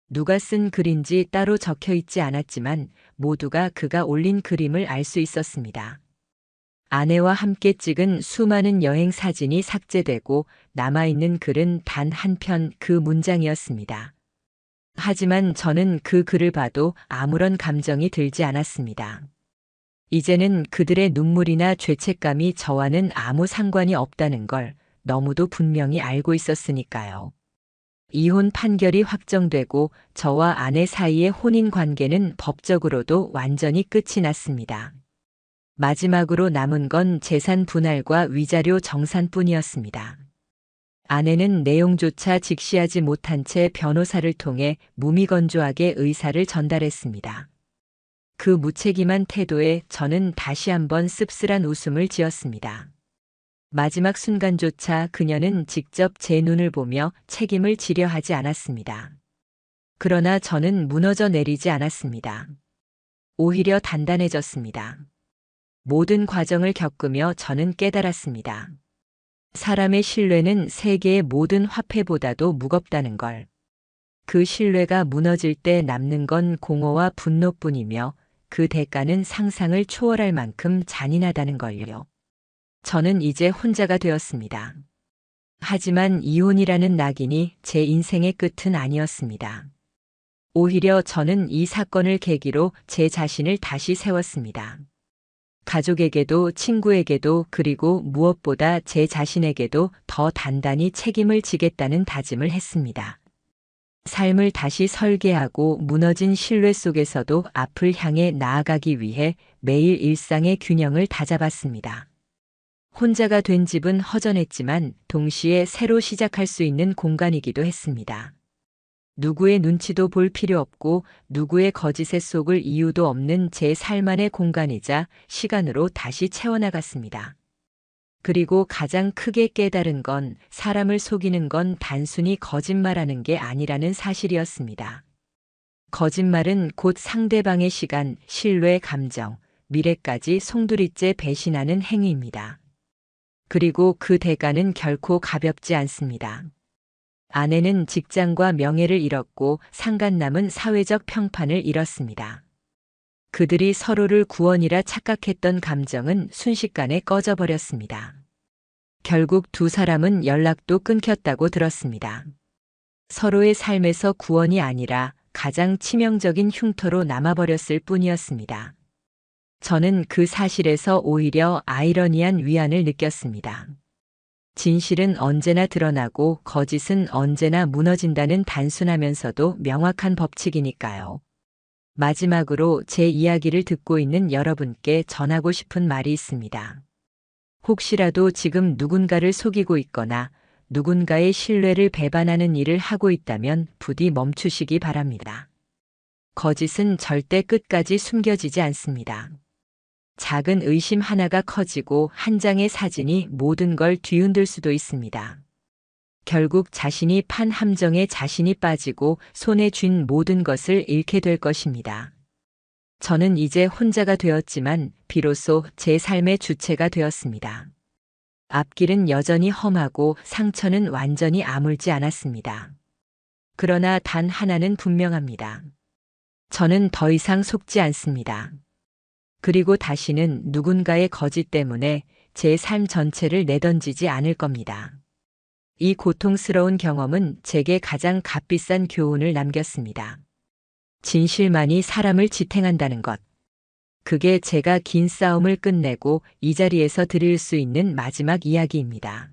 누가 쓴 글인지 따로 적혀 있지 않았지만 모두가 그가 올린 그림을 알 수 있었습니다. 아내와 함께 찍은 수많은 여행 사진이 삭제되고 남아있는 글은 단 한 편 그 문장이었습니다. 하지만 저는 그 글을 봐도 아무런 감정이 들지 않았습니다. 이제는 그들의 눈물이나 죄책감이 저와는 아무 상관이 없다는 걸 너무도 분명히 알고 있었으니까요. 이혼 판결이 확정되고 저와 아내 사이의 혼인 관계는 법적으로도 완전히 끝이 났습니다. 마지막으로 남은 건 재산 분할과 위자료 정산뿐이었습니다. 아내는 내용조차 직시하지 못한 채 변호사를 통해 무미건조하게 의사를 전달했습니다. 그 무책임한 태도에 저는 다시 한번 씁쓸한 웃음을 지었습니다. 마지막 순간조차 그녀는 직접 제 눈을 보며 책임을 지려 하지 않았습니다. 그러나 저는 무너져 내리지 않았습니다. 오히려 단단해졌습니다. 모든 과정을 겪으며 저는 깨달았습니다. 사람의 신뢰는 세계의 모든 화폐보다도 무겁다는 걸. 그 신뢰가 무너질 때 남는 건 공허와 분노뿐이며 그 대가는 상상을 초월할 만큼 잔인하다는 걸요. 저는 이제 혼자가 되었습니다. 하지만 이혼이라는 낙인이 제 인생의 끝은 아니었습니다. 오히려 저는 이 사건을 계기로 제 자신을 다시 세웠습니다. 가족에게도 친구에게도 그리고 무엇보다 제 자신에게도 더 단단히 책임을 지겠다는 다짐을 했습니다. 삶을 다시 설계하고 무너진 신뢰 속에서도 앞을 향해 나아가기 위해 매일 일상의 균형을 다잡았습니다. 혼자가 된 집은 허전했지만 동시에 새로 시작할 수 있는 공간이기도 했습니다. 누구의 눈치도 볼 필요 없고 누구의 거짓에 속을 이유도 없는 제 삶 안의 공간이자 시간으로 다시 채워나갔습니다. 그리고 가장 크게 깨달은 건 사람을 속이는 건 단순히 거짓말하는 게 아니라는 사실이었습니다. 거짓말은 곧 상대방의 시간, 신뢰, 감정, 미래까지 송두리째 배신하는 행위입니다. 그리고 그 대가는 결코 가볍지 않습니다. 아내는 직장과 명예를 잃었고 상간남은 사회적 평판을 잃었습니다. 그들이 서로를 구원이라 착각했던 감정은 순식간에 꺼져버렸습니다. 결국 두 사람은 연락도 끊겼다고 들었습니다. 서로의 삶에서 구원이 아니라 가장 치명적인 흉터로 남아버렸을 뿐이었습니다. 저는 그 사실에서 오히려 아이러니한 위안을 느꼈습니다. 진실은 언제나 드러나고 거짓은 언제나 무너진다는 단순하면서도 명확한 법칙이니까요. 마지막으로 제 이야기를 듣고 있는 여러분께 전하고 싶은 말이 있습니다. 혹시라도 지금 누군가를 속이고 있거나 누군가의 신뢰를 배반하는 일을 하고 있다면 부디 멈추시기 바랍니다. 거짓은 절대 끝까지 숨겨지지 않습니다. 작은 의심 하나가 커지고 한 장의 사진이 모든 걸 뒤흔들 수도 있습니다. 결국 자신이 판 함정에 자신이 빠지고 손에 쥔 모든 것을 잃게 될 것입니다. 저는 이제 혼자가 되었지만 비로소 제 삶의 주체가 되었습니다. 앞길은 여전히 험하고 상처는 완전히 아물지 않았습니다. 그러나 단 하나는 분명합니다. 저는 더 이상 속지 않습니다. 그리고 다시는 누군가의 거짓 때문에 제 삶 전체를 내던지지 않을 겁니다. 이 고통스러운 경험은 제게 가장 값비싼 교훈을 남겼습니다. 진실만이 사람을 지탱한다는 것. 그게 제가 긴 싸움을 끝내고 이 자리에서 드릴 수 있는 마지막 이야기입니다.